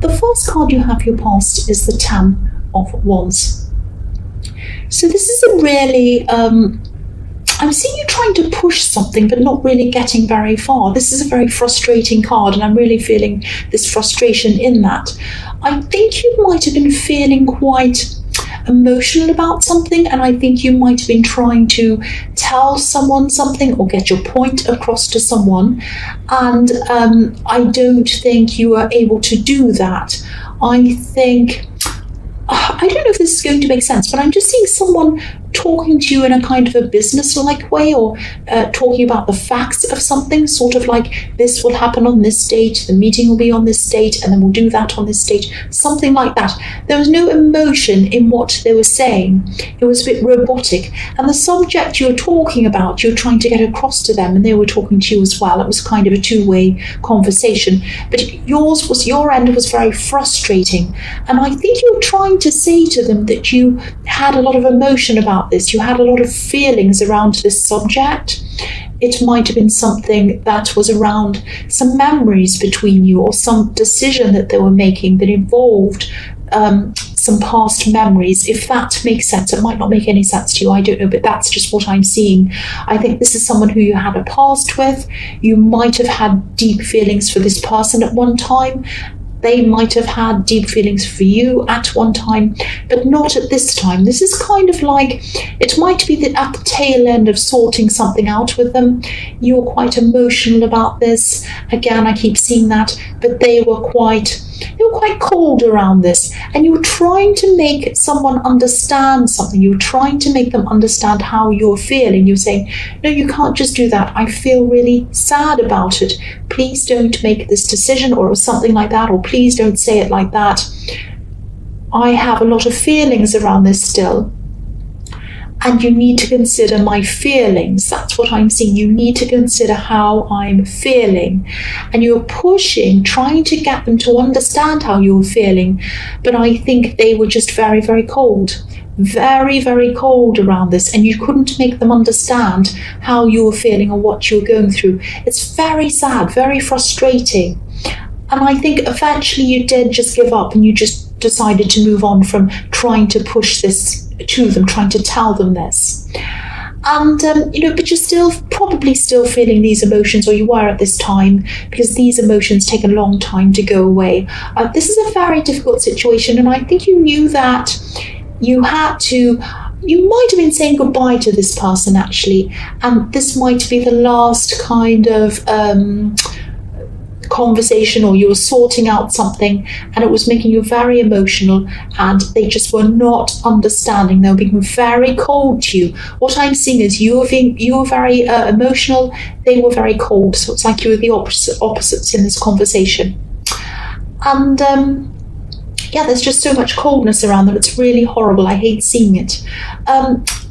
the first card you have, your past, is the Ten of Wands. So this is a really, I'm seeing you trying to push something but not really getting very far. This is a very frustrating card, and I'm really feeling this frustration in that. I think you might have been feeling quite emotional about something, and I think you might have been trying to tell someone something or get your point across to someone, and I don't think you were able to do that. I think, I don't know if this is going to make sense, but I'm just seeing someone talking to you in a kind of a business-like way, or talking about the facts of something, sort of like, this will happen on this date, the meeting will be on this date, and then we'll do that on this date, something like that. There was no emotion in what they were saying. It was a bit robotic, and the subject you were talking about, you were trying to get across to them, and they were talking to you as well. It was kind of a two-way conversation, but your end was very frustrating, and I think you were trying to say to them that you had a lot of emotion about this. You had a lot of feelings around this subject. It might have been something that was around some memories between you, or some decision that they were making that involved some past memories. If that makes sense, it might not make any sense to you, I don't know, but that's just what I'm seeing. I think this is someone who you had a past with. You might have had deep feelings for this person at one time. They might have had deep feelings for you at one time, but not at this time. This is kind of like, it might be that at the tail end of sorting something out with them, you're quite emotional about this. Again, I keep seeing that, but they were quite cold around this, and you were trying to make someone understand something. You were trying to make them understand how you're feeling. You're saying, no, you can't just do that. I feel really sad about it. Please don't make this decision, or something like that, or please don't say it like that. I have a lot of feelings around this still, and you need to consider my feelings. That's what I'm seeing. You need to consider how I'm feeling. And you're pushing, trying to get them to understand how you're feeling. But I think they were just very, very cold. Very, very cold around this. And you couldn't make them understand how you were feeling or what you were going through. It's very sad, very frustrating. And I think eventually you did just give up, and you just decided to move on from trying to push this to them, trying to tell them this. And, but you're probably still feeling these emotions, or you were at this time, because these emotions take a long time to go away. This is a very difficult situation, and I think you knew that you might have been saying goodbye to this person, actually, and this might be the last kind of conversation, or you were sorting out something, and it was making you very emotional, and they just were not understanding. They were being very cold to you. What I'm seeing is you were very emotional, they were very cold, so it's like you were the opposites in this conversation. And there's just so much coldness around them. It's really horrible. I hate seeing it.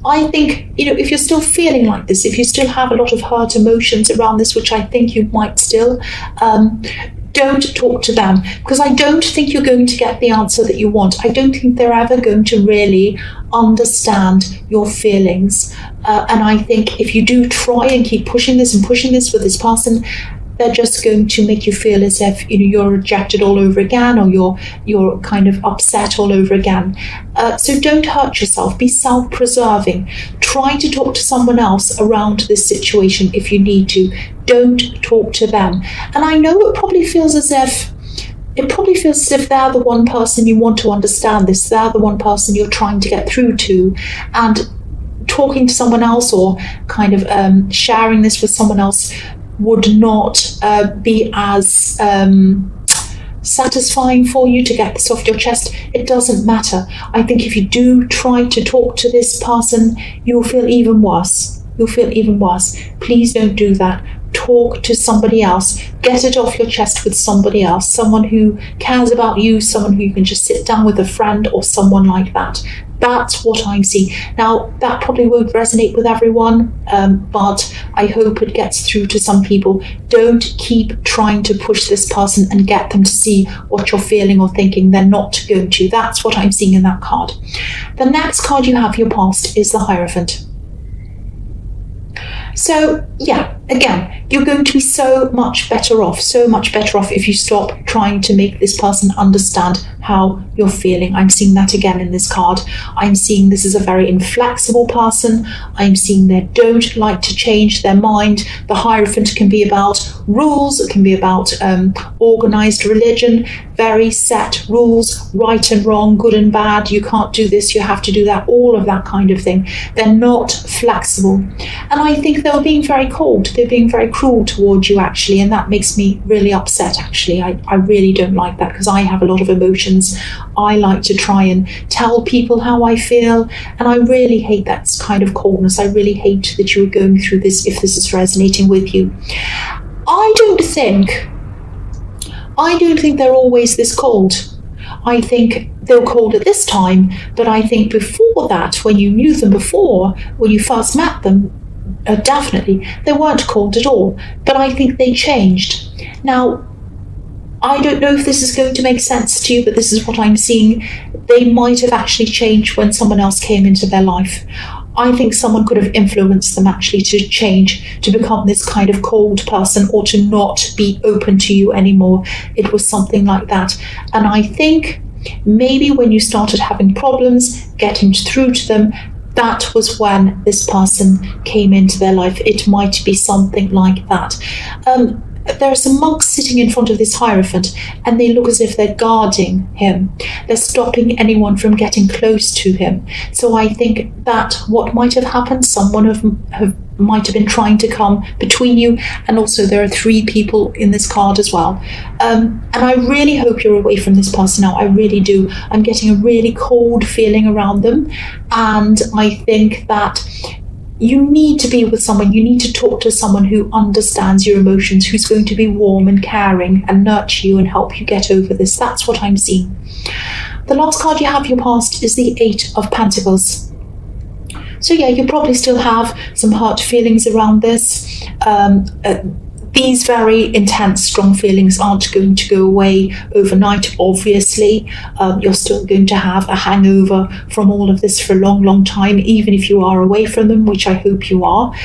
I think, if you're still feeling like this, if you still have a lot of hurt emotions around this, which I think you might still, don't talk to them, because I don't think you're going to get the answer that you want. I don't think they're ever going to really understand your feelings. And I think if you do try and keep pushing this with this person, they're just going to make you feel as if you're rejected all over again, or you're kind of upset all over again. So don't hurt yourself. Be self-preserving. Try to talk to someone else around this situation if you need to. Don't talk to them. And I know it probably feels as if they're the one person you want to understand this. They're the one person you're trying to get through to, and talking to someone else, or kind of sharing this with someone else, would not be as satisfying for you to get this off your chest. It doesn't matter. I think if you do try to talk to this person, you'll feel even worse. Please don't do that. Talk to somebody else. Get it off your chest with somebody else, someone who cares about you, someone who you can just sit down with, a friend or someone like that. That's what I'm seeing. Now, that probably won't resonate with everyone, but I hope it gets through to some people. Don't keep trying to push this person and get them to see what you're feeling or thinking. They're not going to. That's what I'm seeing in that card. The next card you have, your past, is the Hierophant. So, yeah, again, you're going to be so much better off if you stop trying to make this person understand how you're feeling. I'm seeing that again in this card. I'm seeing this is a very inflexible person. I'm seeing they don't like to change their mind. The Hierophant can be about rules. It can be about organized religion, very set rules, right and wrong, good and bad. You can't do this, you have to do that, all of that kind of thing. They're not flexible. And I think they're being very cold. They're being very cruel towards you, actually, and that makes me really upset, actually. I really don't like that, because I have a lot of emotions. I like to try and tell people how I feel, and I really hate that kind of coldness. I really hate that you are going through this, if this is resonating with you. I don't think they're always this cold. I think they were cold at this time, but I think before that, when you knew them before, when you first met them, definitely, they weren't cold at all. But I think they changed. Now, I don't know if this is going to make sense to you, but this is what I'm seeing. They might have actually changed when someone else came into their life. I think someone could have influenced them actually to change, to become this kind of cold person, or to not be open to you anymore. It was something like that. And I think maybe when you started having problems getting through to them, that was when this person came into their life. It might be something like that. There are some monks sitting in front of this Hierophant, and they look as if they're guarding him. They're stopping anyone from getting close to him. So I think that what might have happened, someone might have been trying to come between you, and also there are 3 people in this card as well. And I really hope you're away from this person now. I really do. I'm getting a really cold feeling around them, and I think that you need to be with someone, you need to talk to someone who understands your emotions, who's going to be warm and caring and nurture you and help you get over this. That's what I'm seeing. The last card you have your past is the 8 of Pentacles. So yeah, you probably still have some hurt feelings around this. These very intense, strong feelings aren't going to go away overnight, obviously. You're still going to have a hangover from all of this for a long, long time, even if you are away from them, which I hope you are.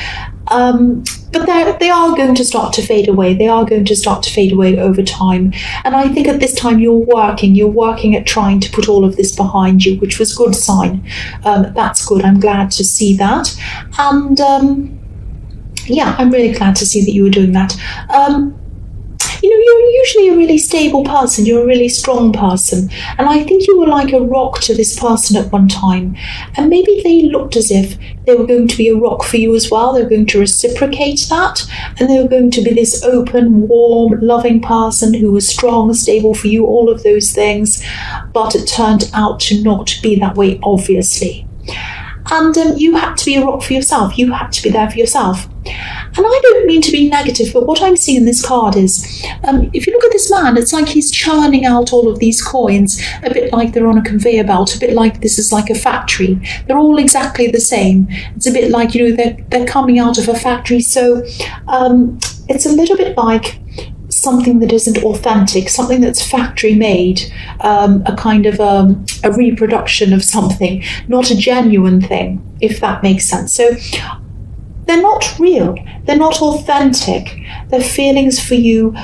But they are going to start to fade away. They are going to start to fade away over time. And I think at this time you're working at trying to put all of this behind you, which was a good sign. That's good. I'm glad to see that. And yeah, I'm really glad to see that you were doing that. You know, you're usually a really stable person. You're a really strong person. And I think you were like a rock to this person at one time. And maybe they looked as if they were going to be a rock for you as well. They were going to reciprocate that. And they were going to be this open, warm, loving person who was strong, stable for you, all of those things. But it turned out to not be that way, obviously. And you had to be a rock for yourself. You had to be there for yourself. And I don't mean to be negative, but what I'm seeing in this card is, if you look at this man, it's like he's churning out all of these coins, a bit like they're on a conveyor belt, a bit like this is like a factory. They're all exactly the same. It's a bit like, you know, they're coming out of a factory. So it's a little bit like something that isn't authentic, something that's factory made, a kind of a reproduction of something, not a genuine thing, if that makes sense. So they're not real, they're not authentic. Their feelings for you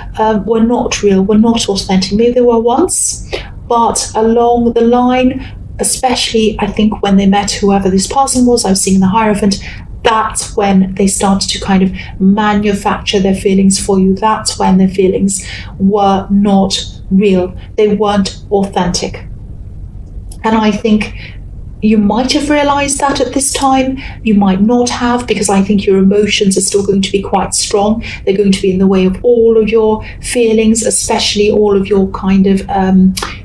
were not real, were not authentic. Maybe they were once, but along the line, especially I think when they met whoever this person was, I was seeing the Hierophant, that's when they started to kind of manufacture their feelings for you. That's when their feelings were not real. They weren't authentic. And I think you might have realized that at this time. You might not have, because I think your emotions are still going to be quite strong. They're going to be in the way of all of your feelings, especially all of your kind of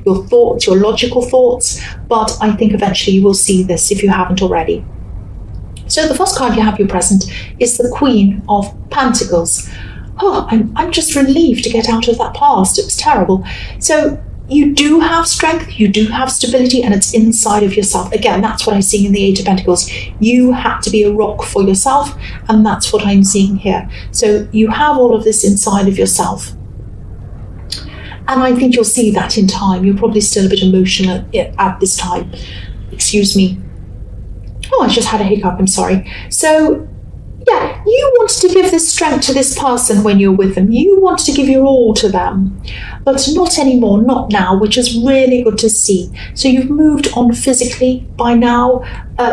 your thoughts, your logical thoughts. But I think eventually you will see this if you haven't already. So the first card you have your present is the Queen of Pentacles. Oh, I'm just relieved to get out of that past. It was terrible. So you do have strength, you do have stability, and it's inside of yourself. Again, that's what I'm seeing in the 8 of Pentacles. You had to be a rock for yourself, and that's what I'm seeing here. So you have all of this inside of yourself. And I think you'll see that in time. You're probably still a bit emotional at this time. Excuse me. Oh, I just had a hiccup, I'm sorry. So yeah, you wanted to give this strength to this person when you're with them. You wanted to give your all to them, but not anymore, not now, which is really good to see. So you've moved on physically by now.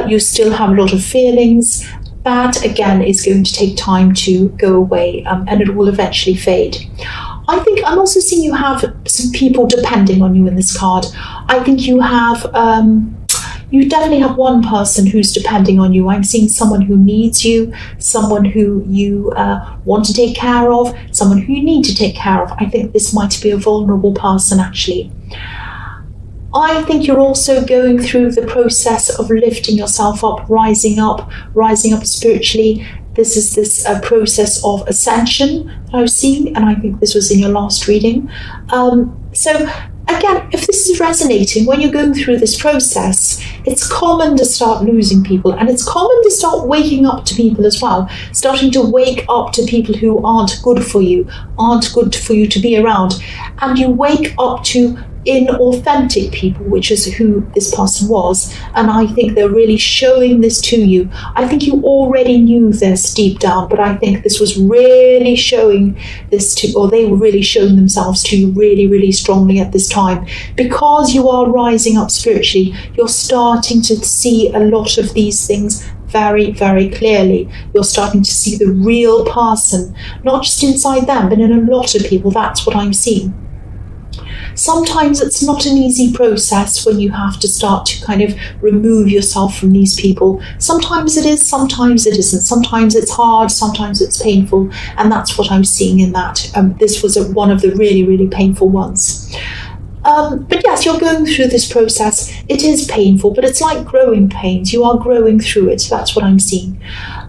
You still have a lot of feelings. That, again, is going to take time to go away, and it will eventually fade. I think I'm also seeing you have some people depending on you in this card. I think you have... you definitely have one person who's depending on you. I'm seeing someone who needs you, someone who you want to take care of, someone who you need to take care of. I think this might be a vulnerable person, actually. I think you're also going through the process of lifting yourself up, rising up spiritually. This is this process of ascension that I was seeing, and I think this was in your last reading. So again, if this is resonating, when you're going through this process, it's common to start losing people, and it's common to start waking up to people as well, starting to wake up to people who aren't good for you to be around. And you wake up to inauthentic people, which is who this person was, and I think they're really showing this to you. I think you already knew this deep down, but I think this was really showing this to, or they were really showing themselves to you really, really strongly at this time. Because you are rising up spiritually, you're starting to see a lot of these things very, very clearly. You're starting to see the real person, not just inside them, but in a lot of people. That's what I'm seeing. Sometimes it's not an easy process when you have to start to kind of remove yourself from these people. Sometimes it is, sometimes it isn't. Sometimes it's hard, sometimes it's painful, and that's what I'm seeing in that. This was one of the really, really painful ones. But yes, you're going through this process. It is painful, but it's like growing pains. You are growing through it. That's what I'm seeing.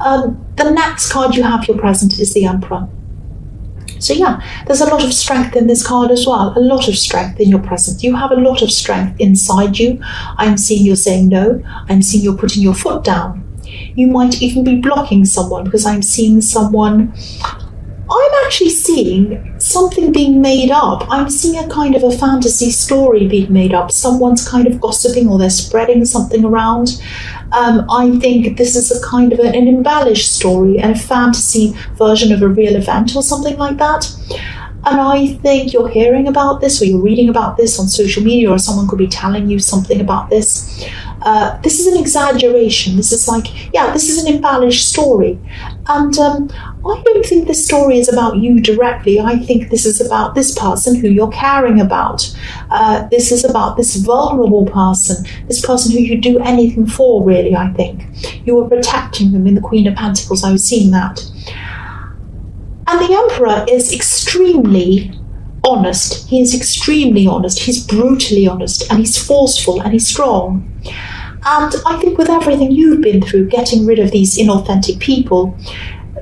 The next card you have, your present, is the Emperor. So yeah, there's a lot of strength in this card as well, a lot of strength in your present. You have a lot of strength inside you. I'm seeing you're saying no. I'm seeing you're putting your foot down. You might even be blocking someone, because I'm seeing someone... I'm actually seeing something being made up. I'm seeing a kind of a fantasy story being made up. Someone's kind of gossiping, or they're spreading something around. I think this is a kind of an embellished story, and a fantasy version of a real event or something like that. And I think you're hearing about this, or you're reading about this on social media, or someone could be telling you something about this. This is an exaggeration. This is like, yeah, this is an embellished story. And I don't think this story is about you directly. I think this is about this person who you're caring about. This is about this vulnerable person, this person who you'd do anything for, really, I think. You were protecting them. In the Queen of Pentacles, I was seeing that. And the Emperor is extremely honest. He is extremely honest. He's brutally honest, and he's forceful, and he's strong. And I think with everything you've been through, getting rid of these inauthentic people,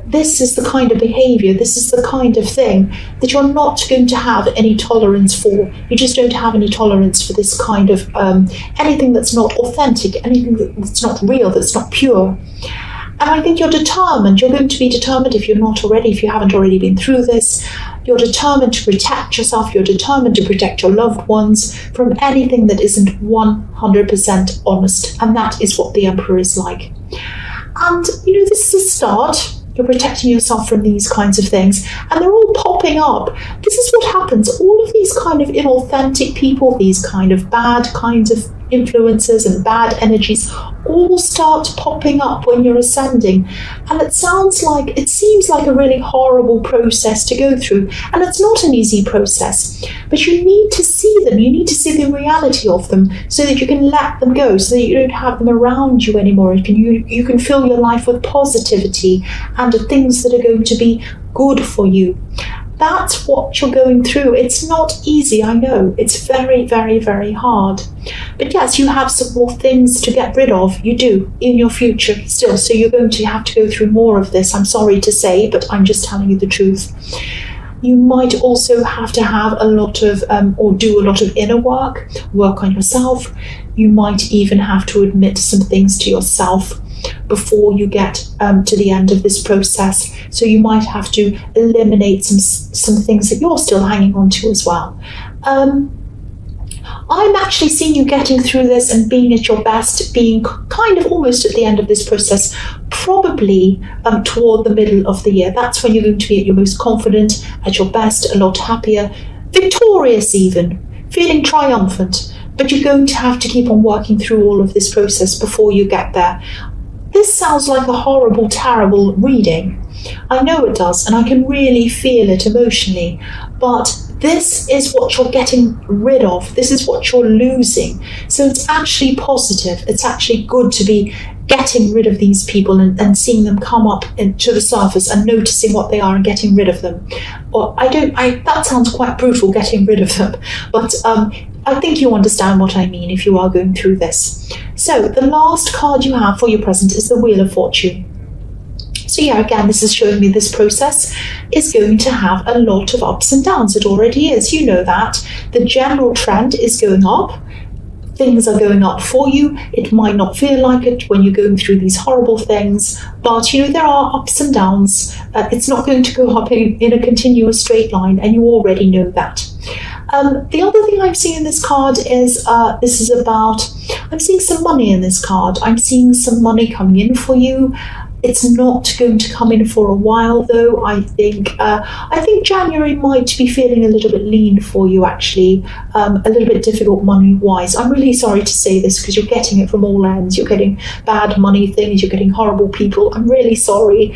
this is the kind of behavior, this is the kind of thing that you're not going to have any tolerance for. You just don't have any tolerance for this kind of anything that's not authentic, anything that's not real, that's not pure. And I think you're determined. You're going to be determined, if you're not already, if you haven't already been through this. You're determined to protect yourself. You're determined to protect your loved ones from anything that isn't 100% honest. And that is what the Emperor is like. And, you know, this is a start. You're protecting yourself from these kinds of things, and they're all popping up. This is what happens. All of these kind of inauthentic people, these kind of bad kinds of influences and bad energies, all start popping up when you're ascending. And it seems like a really horrible process to go through. And it's not an easy process, but you need to see them. You need to see the reality of them so that you can let them go, so that you don't have them around you anymore. You can fill your life with positivity and things that are going to be good for you. That's what you're going through. It's not easy, I know. It's very, very, very hard. But yes, you have some more things to get rid of. You do, in your future still. So you're going to have to go through more of this. I'm sorry to say, but I'm just telling you the truth. You might also have to have a lot of, or do a lot of inner work on yourself. You might even have to admit some things to yourself before you get to the end of this process. So you might have to eliminate some things that you're still hanging on to as well. I I'm actually seeing you getting through this and being at your best, being kind of almost at the end of this process, probably toward the middle of the year. That's when you're going to be at your most confident, at your best, a lot happier, victorious even, feeling triumphant. But you're going to have to keep on working through all of this process before you get there. This sounds like a horrible, terrible reading. I know it does, and I can really feel it emotionally, but this is what you're getting rid of. This is what you're losing. So it's actually positive. It's actually good to be getting rid of these people and seeing them come up to the surface and noticing what they are and getting rid of them. Or that sounds quite brutal, getting rid of them, but I think you understand what I mean if you are going through this. So the last card you have for your present is the Wheel of Fortune. So yeah, again, this is showing me this process is going to have a lot of ups and downs. It already is. You know that. The general trend is going up. Things are going up for you. It might not feel like it when you're going through these horrible things, but you know, there are ups and downs. It's not going to go up in a continuous straight line, and you already know that. The other thing I'm seeing in this card is this is about, I'm seeing some money in this card. I'm seeing some money coming in for you. It's not going to come in for a while, though. I think January might be feeling a little bit lean for you, actually, a little bit difficult money-wise. I'm really sorry to say this because you're getting it from all ends. You're getting bad money things. You're getting horrible people. I'm really sorry.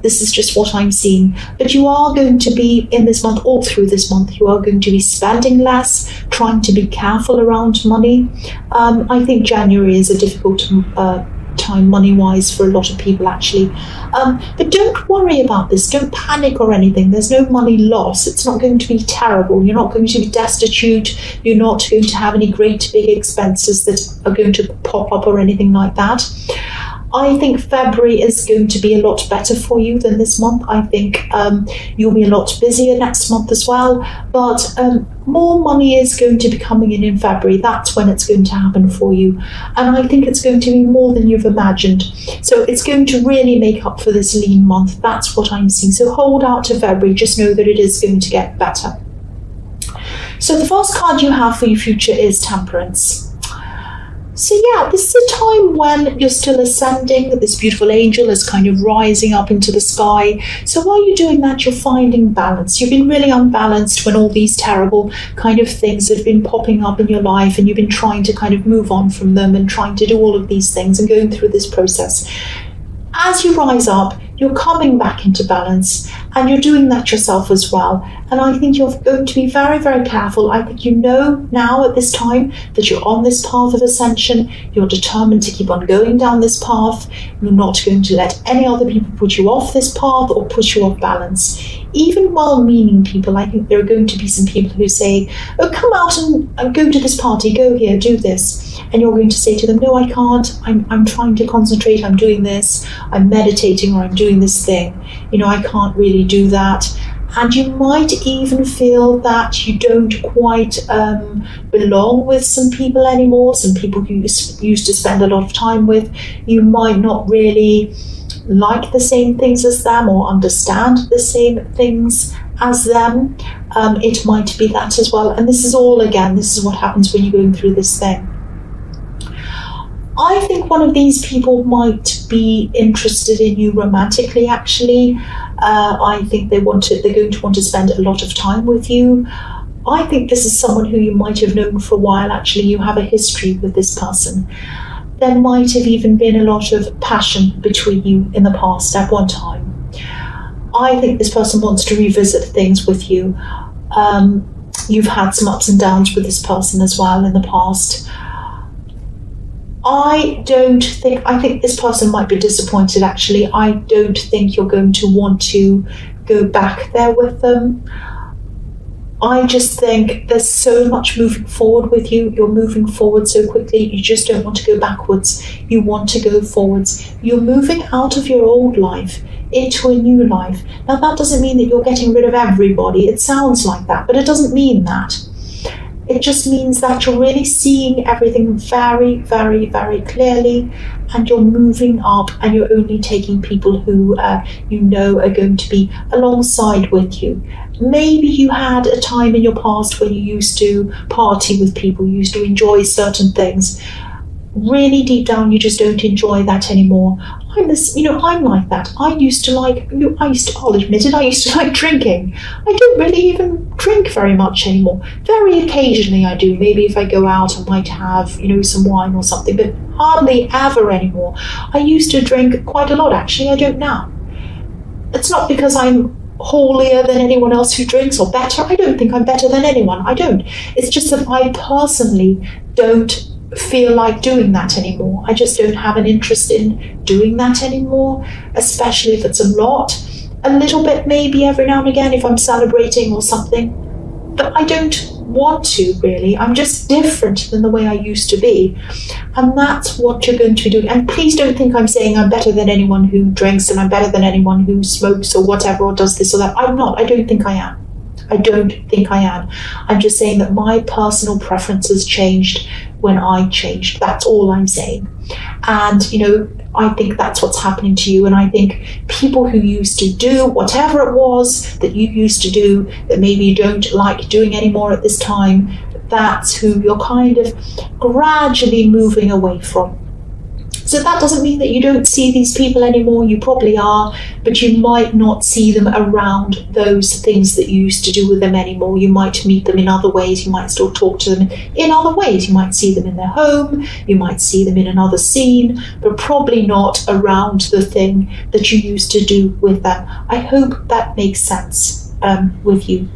This is just what I'm seeing. But you are going to be, in this month, all through this month, you are going to be spending less, trying to be careful around money. I think January is a difficult time money-wise for a lot of people, actually. But don't worry about this. Don't panic or anything. There's no money loss. It's not going to be terrible. You're not going to be destitute. You're not going to have any great big expenses that are going to pop up or anything like that. I think February is going to be a lot better for you than this month. I think you'll be a lot busier next month as well, but more money is going to be coming in February. That's when it's going to happen for you, and I think it's going to be more than you've imagined. So it's going to really make up for this lean month. That's what I'm seeing. So hold out to February. Just know that it is going to get better. So the first card you have for your future is Temperance. So yeah, this is a time when you're still ascending. This beautiful angel is kind of rising up into the sky. So while you're doing that, you're finding balance. You've been really unbalanced when all these terrible kind of things have been popping up in your life, and you've been trying to kind of move on from them and trying to do all of these things and going through this process. As you rise up, you're coming back into balance, and you're doing that yourself as well. And I think you're going to be very, very careful. I think you know now at this time that you're on this path of ascension. You're determined to keep on going down this path. You're not going to let any other people put you off this path or put you off balance. Even well-meaning people, I think there are going to be some people who say, oh, come out and go to this party, go here, do this. And you're going to say to them, no, I can't. I'm trying to concentrate. I'm doing this. I'm meditating, or I'm doing this thing. You know, I can't really do that. And you might even feel that you don't quite belong with some people anymore, some people who you used to spend a lot of time with. You might not really like the same things as them or understand the same things as them. It might be that as well. And this is all, again, this is what happens when you're going through this thing. I think one of these people might be interested in you romantically, actually. I think they're going to want to spend a lot of time with you. I think this is someone who you might have known for a while, actually. You have a history with this person. There might have even been a lot of passion between you in the past at one time. I think this person wants to revisit things with you. You've had some ups and downs with this person as well in the past. I think this person might be disappointed, actually. I don't think you're going to want to go back there with them. I just think there's so much moving forward with you. You're moving forward so quickly. You just don't want to go backwards. You want to go forwards. You're moving out of your old life into a new life. Now, that doesn't mean that you're getting rid of everybody. It sounds like that, but it doesn't mean that. It just means that you're really seeing everything very, very, very clearly, and you're moving up, and you're only taking people who you know are going to be alongside with you. Maybe you had a time in your past when you used to party with people, you used to enjoy certain things. Really deep down, you just don't enjoy that anymore. I'm like that. I'll admit it, I used to like drinking. I don't really even drink very much anymore. Very occasionally I do. Maybe if I go out, I might have, some wine or something, but hardly ever anymore. I used to drink quite a lot, actually. I don't now. It's not because I'm holier than anyone else who drinks or better. I don't think I'm better than anyone. I don't. It's just that I personally don't feel like doing that anymore. I just don't have an interest in doing that anymore, especially if it's a little bit maybe every now and again if I'm celebrating or something, but I don't want to really. I'm just different than the way I used to be, and that's what you're going to be doing. And please don't think I'm saying I'm better than anyone who drinks and I'm better than anyone who smokes or whatever or does this or that. I'm not. I don't think I am. I don't think I am. I'm just saying that my personal preferences changed when I changed. That's all I'm saying. And, I think that's what's happening to you. And I think people who used to do whatever it was that you used to do that maybe you don't like doing anymore at this time, that's who you're kind of gradually moving away from. So that doesn't mean that you don't see these people anymore. You probably are, but you might not see them around those things that you used to do with them anymore. You might meet them in other ways. You might still talk to them in other ways. You might see them in their home. You might see them in another scene, but probably not around the thing that you used to do with them. I hope that makes sense with you.